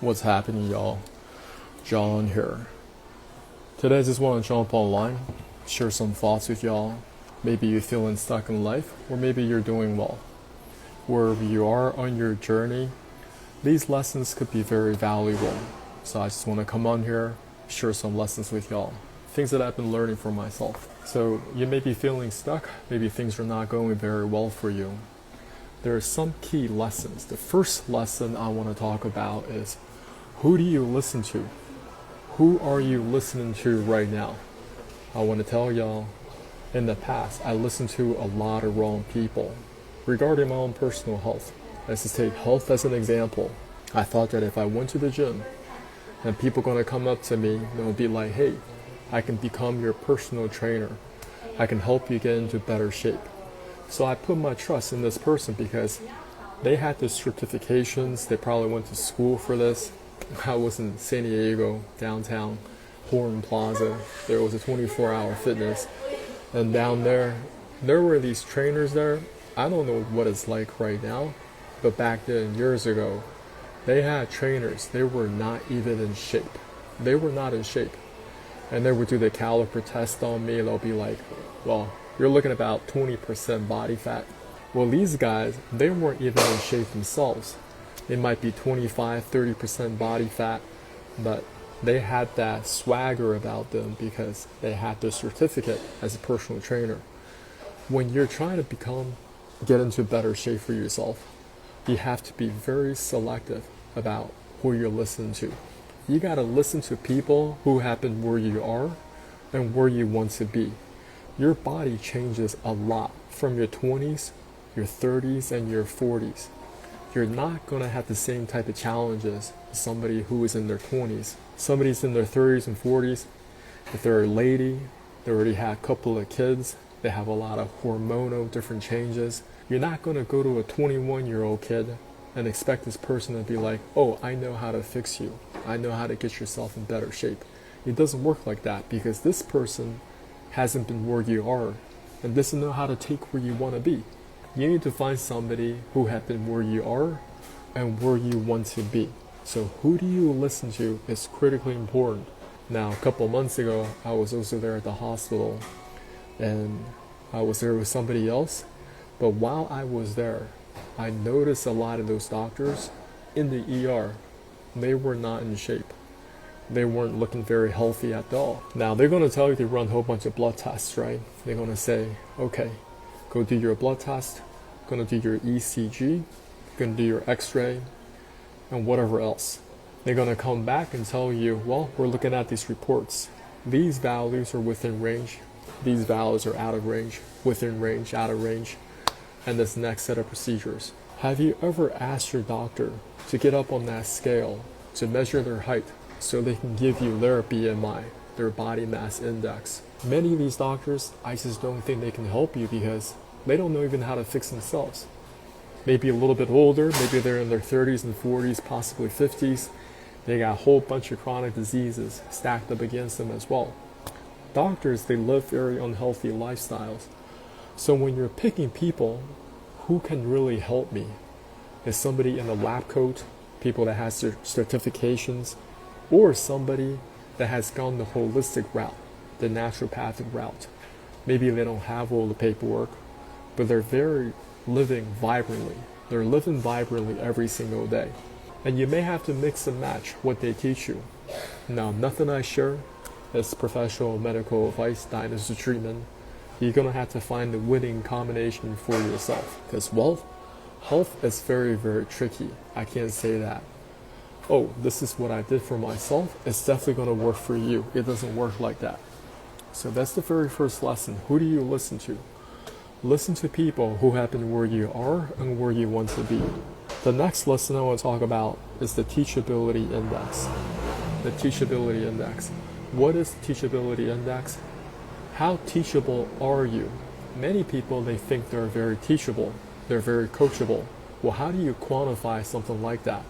What's happening, y'all? John here. Today I just want to jump online, share some thoughts with y'all. Maybe you're feeling stuck in life, or maybe you're doing well. Wherever you are on your journey, these lessons could be very valuable. So I just want to come on here, share some lessons with y'all. Things that I've been learning for myself. So you may be feeling stuck, maybe things are not going very well for you. There are some key lessons. The first lesson I want to talk about is, who do you listen to? Who are you listening to right now? I want to tell y'all, in the past, I listened to a lot of wrong people regarding my own personal health. Let's just take health as an example. I thought that if I went to the gym and people going to come up to me, they'll be like, hey, I can become your personal trainer. I can help you get into better shape. So I put my trust in this person because they had the certifications. They probably went to school for this. I was in San Diego, downtown, Horn Plaza. There was a 24-hour fitness. And down there were these trainers there. I don't know what it's like right now, but back then, years ago, they had trainers. They were not even in shape. They were not in shape. And they would do the caliper test on me. They'll be like, well, you're looking at about 20% body fat. Well, these guys, they weren't even in shape themselves. They might be 25-30% body fat, but they had that swagger about them because they had their certificate as a personal trainer. When you're trying to get into better shape for yourself, you have to be very selective about who you're listening to. You gotta listen to people who have been where you are and where you want to be. Your body changes a lot from your 20s, your 30s, and your 40s. You're not going to have the same type of challenges as somebody who is in their 20s. Somebody's in their 30s and 40s. If they're a lady, they already have a couple of kids, they have a lot of hormonal different changes. You're not going to go to a 21-year-old kid and expect this person to be like, oh, I know how to fix you. I know how to get yourself in better shape. It doesn't work like that because this person hasn't been where you are and doesn't know how to take where you want to be. You need to find somebody who has been where you are and where you want to be. So who do you listen to is critically important. Now, a couple of months ago, I was also there at the hospital and I was there with somebody else. But while I was there, I noticed a lot of those doctors in the ER, they were not in shape. They weren't looking very healthy at all. Now, they're going to tell you to run a whole bunch of blood tests, right? They're going to say, okay, go do your blood test, going to do your ECG, going to do your x-ray, and whatever else. They're going to come back and tell you, well, we're looking at these reports. These values are within range. These values are out of range, within range, out of range, and this next set of procedures. Have you ever asked your doctor to get up on that scale to measure their height so they can give you their BMI, their body mass index? Many of these doctors, I just don't think they can help you because they don't know even how to fix themselves. Maybe a little bit older, maybe they're in their 30s and 40s, possibly 50s. They got a whole bunch of chronic diseases stacked up against them as well. Doctors, they live very unhealthy lifestyles. So when you're picking people, who can really help me? Is somebody in a lab coat, people that has their certifications, or somebody that has gone the holistic route, the naturopathic route. Maybe they don't have all the paperwork, but they're very living vibrantly. They're living vibrantly every single day. And you may have to mix and match what they teach you. Now, nothing I share is professional medical advice, diagnosis, treatment. You're going to have to find the winning combination for yourself. Because health is very, very tricky. I can't say that, oh, this is what I did for myself. It's definitely going to work for you. It doesn't work like that. So that's the very first lesson. Who do you listen to? Listen to people who have been where you are and where you want to be. The next lesson I want to talk about is the Teachability Index. The Teachability Index. What is the Teachability Index? How teachable are you? Many people, they think they're very teachable. They're very coachable. Well, how do you quantify something like that?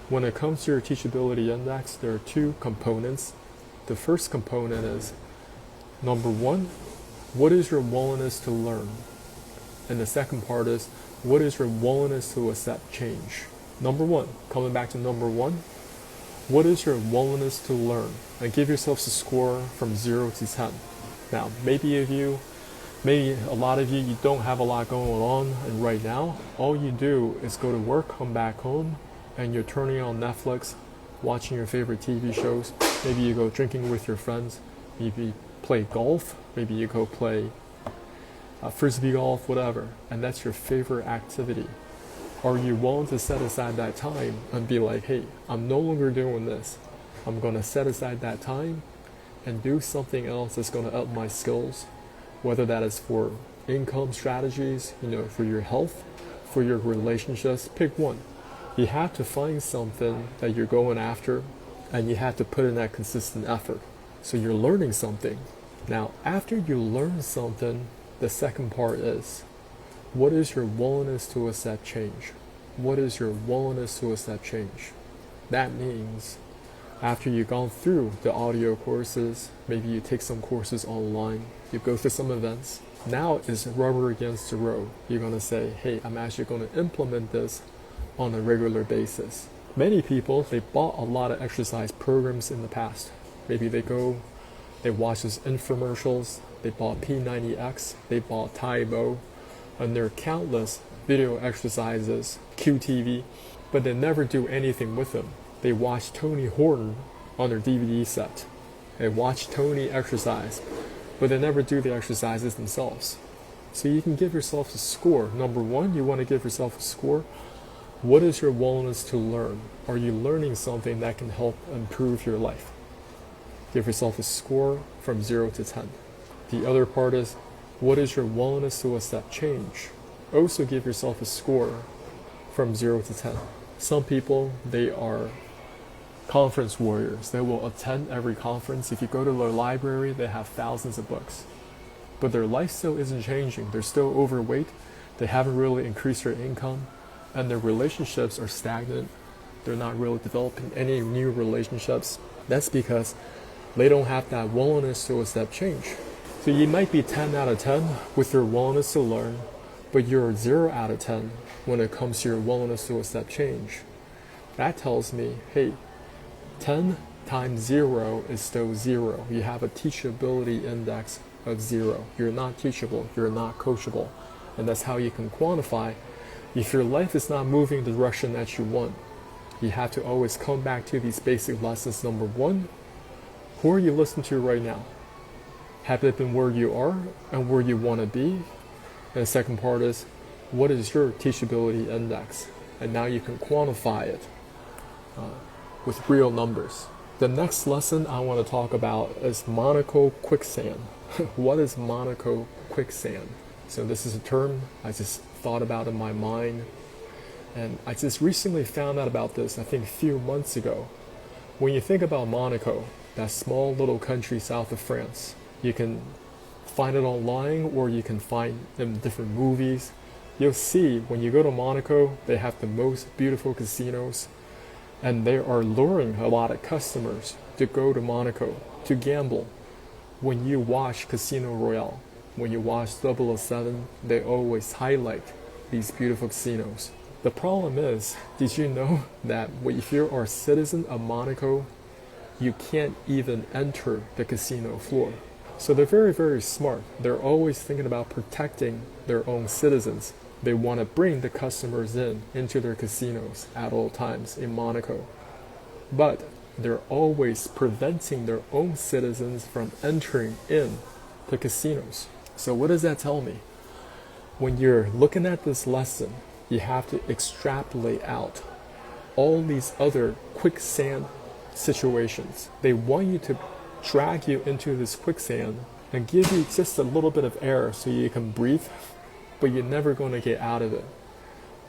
When it comes to your Teachability Index, there are two components. The first component is, number one, what is your willingness to learn? And the second part is, what is your willingness to accept change? Number one, coming back to number one, What is your willingness to learn? And give yourself a score from 0 to 10. Now, maybe a lot of you, you don't have a lot going on, and right now, all you do is go to work, come back home, and you're turning on Netflix, watching your favorite TV shows. Maybe you go drinking with your friends. Maybe you play golf. Maybe you go play frisbee golf, whatever. And that's your favorite activity. Are you willing to set aside that time and be like, hey, I'm no longer doing this. I'm going to set aside that time and do something else that's going to up my skills, whether that is for income strategies, for your health, for your relationships. Pick one. You have to find something that you're going after, and you have to put in that consistent effort. So you're learning something. Now, after you learn something, the second part is, what is your willingness to accept change? What is your willingness to accept change? That means after you've gone through the audio courses, maybe you take some courses online, you go through some events, now it's rubber against the road. You're going to say, hey, I'm actually going to implement this on a regular basis. Many people, they bought a lot of exercise programs in the past. Maybe they watch these infomercials, they bought P90X, they bought Taibo, and there are countless video exercises, QTV, but they never do anything with them. They watch Tony Horton on their DVD set. They watch Tony exercise, but they never do the exercises themselves. So you can give yourself a score. Number one, you want to give yourself a score. What is your willingness to learn? Are you learning something that can help improve your life? Give yourself a score from 0 to 10. The other part is, what is your willingness to accept change? Also give yourself a score from 0 to 10. Some people, they are conference warriors. They will attend every conference. If you go to their library, they have thousands of books. But their life still isn't changing. They're still overweight. They haven't really increased their income. And their relationships are stagnant. They're not really developing any new relationships. That's because they don't have that willingness to accept change. So you might be 10 out of 10 with your willingness to learn, but you're 0 out of 10 when it comes to your willingness to accept change. That tells me, hey, 10 times 0 is still 0. You have a teachability index of 0. You're not teachable, you're not coachable. And that's how you can quantify if your life is not moving the direction that you want. You have to always come back to these basic lessons. Number one, who are you listening to right now? Have they been where you are and where you want to be? And the second part is, what is your teachability index? And now you can quantify it with real numbers. The next lesson I want to talk about is Monaco quicksand. What is Monaco quicksand? So this is a term I just thought about in my mind. And I just recently found out about this, I think a few months ago. When you think about Monaco, that small little country south of France, you can find it online or you can find in different movies. You'll see when you go to Monaco, they have the most beautiful casinos, and they are luring a lot of customers to go to Monaco to gamble. When you watch Casino Royale, when you watch 007, they always highlight these beautiful casinos. The problem is, did you know that if you are a citizen of Monaco, you can't even enter the casino floor? So they're very, very smart. They're always thinking about protecting their own citizens. They want to bring the customers into their casinos at all times in Monaco. But they're always preventing their own citizens from entering in the casinos. So what does that tell me? When you're looking at this lesson, you have to extrapolate out all these other quicksand situations. They want you to drag you into this quicksand and give you just a little bit of air so you can breathe, but you're never going to get out of it.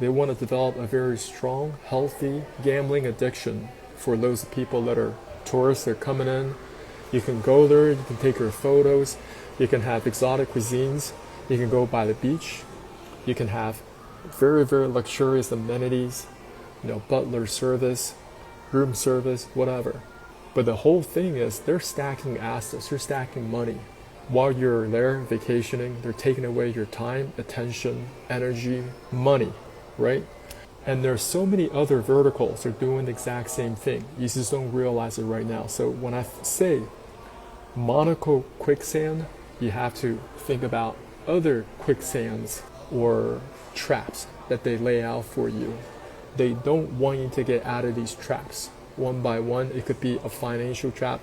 They want to develop a very strong, healthy gambling addiction for those people that are tourists that are coming in. You can go there, you can take your photos, you can have exotic cuisines, you can go by the beach, you can have very, very luxurious amenities, butler service, room service, whatever. But the whole thing is they're stacking assets, they're stacking money. While you're there vacationing, they're taking away your time, attention, energy, money, right? And there's so many other verticals that are doing the exact same thing. You just don't realize it right now. So when I say Monaco quicksand, you have to think about other quicksands or traps that they lay out for you. They don't want you to get out of these traps one by one. It could be a financial trap.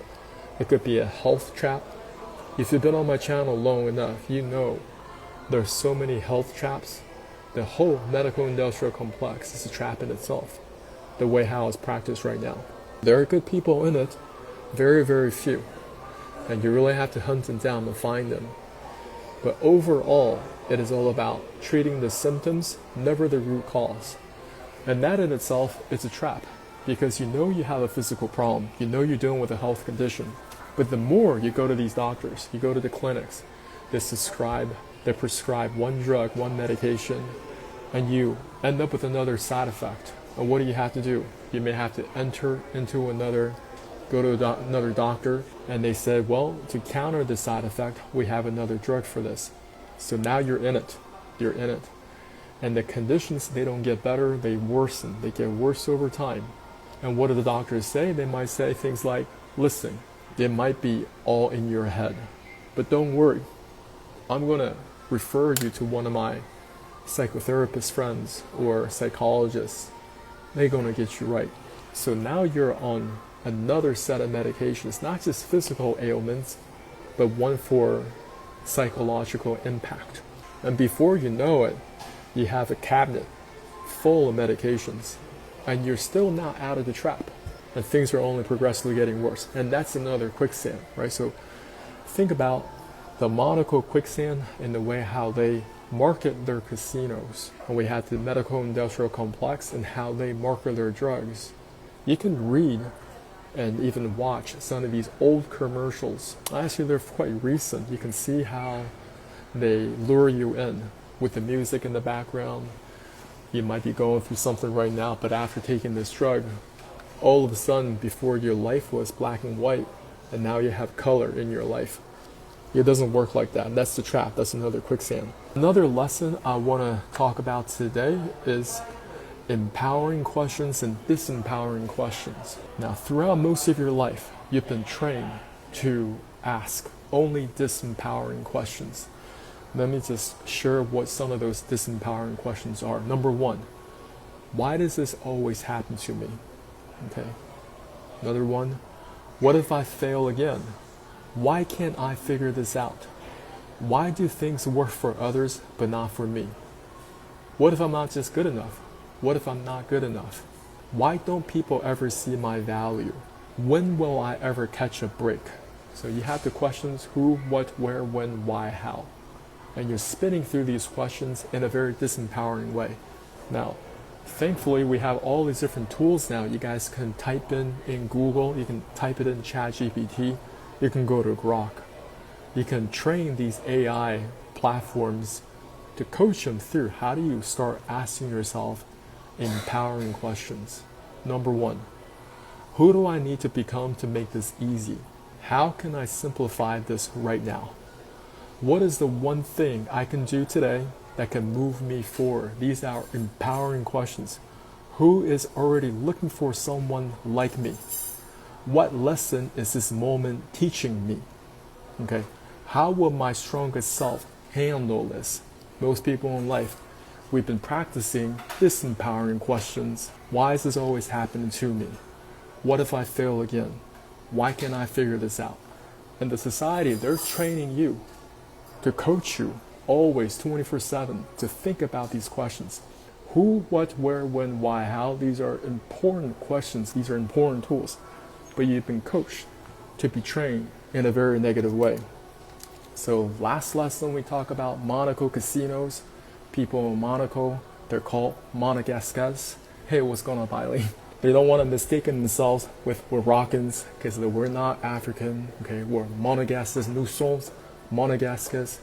It could be a health trap. If you've been on my channel long enough, you know there's so many health traps. The whole medical industrial complex is a trap in itself, the way how it's practiced right now. There are good people in it, very, very few. And you really have to hunt them down and find them. But overall, it is all about treating the symptoms, never the root cause. And that in itself is a trap, because you know you have a physical problem, you know you're dealing with a health condition. But the more you go to these doctors, you go to the clinics, they prescribe one drug, one medication, and you end up with another side effect. And what do you have to do? You may have to enter into go to another doctor, and they said, well, to counter the side effect, we have another drug for this. So now you're in it. You're in it. And the conditions, they don't get better, they worsen. They get worse over time. And what do the doctors say? They might say things like, listen, it might be all in your head, but don't worry. I'm going to refer you to one of my psychotherapist friends or psychologists. They're going to get you right. So now you're on another set of medications, not just physical ailments, but one for psychological impact. And before you know it, you have a cabinet full of medications, and you're still not out of the trap, and things are only progressively getting worse. And that's another quicksand, right? So think about the Monaco quicksand in the way how they market their casinos, and we have the medical industrial complex and how they market their drugs. You can read and even watch some of these old commercials. Actually, they're quite recent. You can see how they lure you in with the music in the background. You might be going through something right now, but after taking this drug, all of a sudden, before your life was black and white, and now you have color in your life. It doesn't work like that. That's the trap. That's another quicksand. Another lesson I want to talk about today is empowering questions and disempowering questions. Now, throughout most of your life, you've been trained to ask only disempowering questions. Let me just share what some of those disempowering questions are. Number one, why does this always happen to me? Okay. Another one, what if I fail again? Why can't I figure this out? Why do things work for others but not for me? What if I'm not just good enough? What if I'm not good enough? Why don't people ever see my value? When will I ever catch a break? So you have the questions who, what, where, when, why, how. And you're spinning through these questions in a very disempowering way. Now, thankfully, we have all these different tools now. You guys can type in Google, you can type it in ChatGPT, you can go to Grok. You can train these AI platforms to coach them through how do you start asking yourself empowering questions. Number one, who do I need to become to make this easy? How can I simplify this right now? What is the one thing I can do today that can move me forward? These are empowering questions. Who is already looking for someone like me? What lesson is this moment teaching me? Okay, how will my strongest self handle this? Most people in life, we've been practicing disempowering questions. Why is this always happening to me? What if I fail again? Why can't I figure this out? And the society, they're training you to coach you always 24/7 to think about these questions. Who, what, where, when, why, how. These are important questions. These are important tools. But you've been coached to be trained in a very negative way. So last lesson we talk about Monaco casinos. People in Monaco, they're called Monegasques. Hey, what's going on, Bailey? They don't want to mistake themselves with Moroccans because we're not African. Okay, we're Monegasques, nous sommes Monegasques.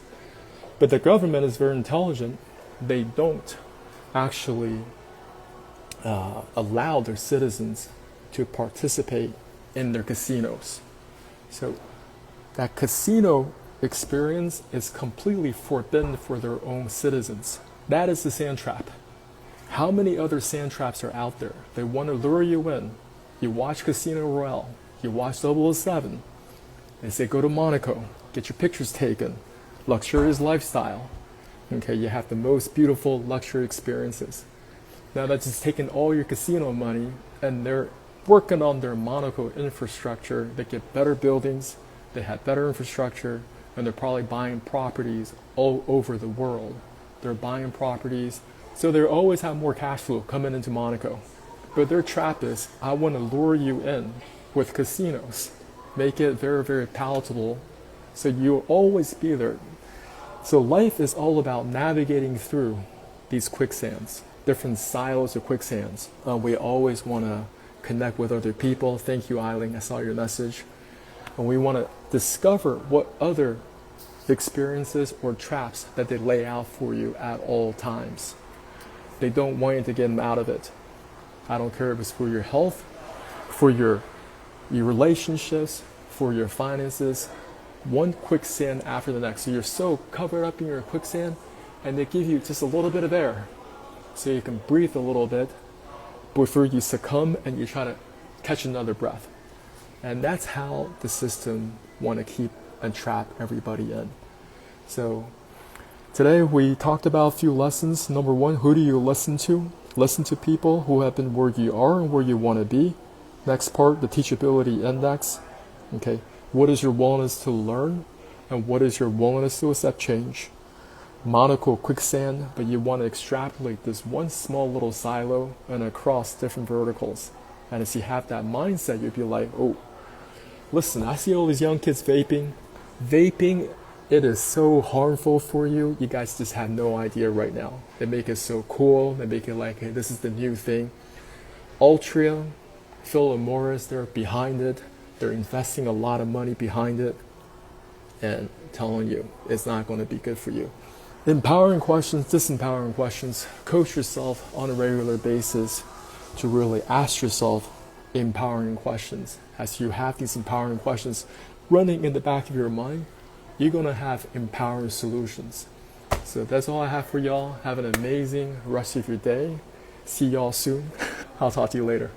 But the government is very intelligent. They don't actually allow their citizens to participate in their casinos. So that casino experience is completely forbidden for their own citizens. That is the sand trap. How many other sand traps are out there? They want to lure you in. You watch Casino Royale, you watch 007. They say go to Monaco, get your pictures taken, luxurious lifestyle. Okay, you have the most beautiful luxury experiences. Now that's just taking all your casino money and they're working on their Monaco infrastructure. They get better buildings, they have better infrastructure, and they're probably buying properties all over the world. They're buying properties, so they always have more cash flow coming into Monaco. But their trap is, I want to lure you in with casinos, make it very, very palatable, so you'll always be there. So life is all about navigating through these quicksands, different silos of quicksands. We always want to connect with other people. Thank you, Eileen, I saw your message. And we want to discover what other experiences or traps that they lay out for you at all times. They don't want you to get them out of it. I don't care if it's for your health, for your relationships, for your finances. One quicksand after the next. So you're so covered up in your quicksand, and they give you just a little bit of air so you can breathe a little bit before you succumb and you try to catch another breath. And that's how the system want to keep and trap everybody in. So today we talked about a few lessons. Number one, who do you listen to? Listen to people who have been where you are and where you want to be. Next part, the Teachability Index. Okay, what is your willingness to learn and what is your willingness to accept change? Monaco quicksand, but you want to extrapolate this one small little silo and across different verticals. And as you have that mindset, you'll be like, oh, listen, I see all these young kids vaping. Vaping, it is so harmful for you. You guys just have no idea right now. They make it so cool. They make it like, hey, this is the new thing. Altria, Philip Morris, they're behind it. They're investing a lot of money behind it and telling you it's not going to be good for you. Empowering questions, disempowering questions. Coach yourself on a regular basis to really ask yourself empowering questions. As you have these empowering questions running in the back of your mind, you're going to have empowering solutions. So that's all I have for y'all. Have an amazing rest of your day. See y'all soon. I'll talk to you later.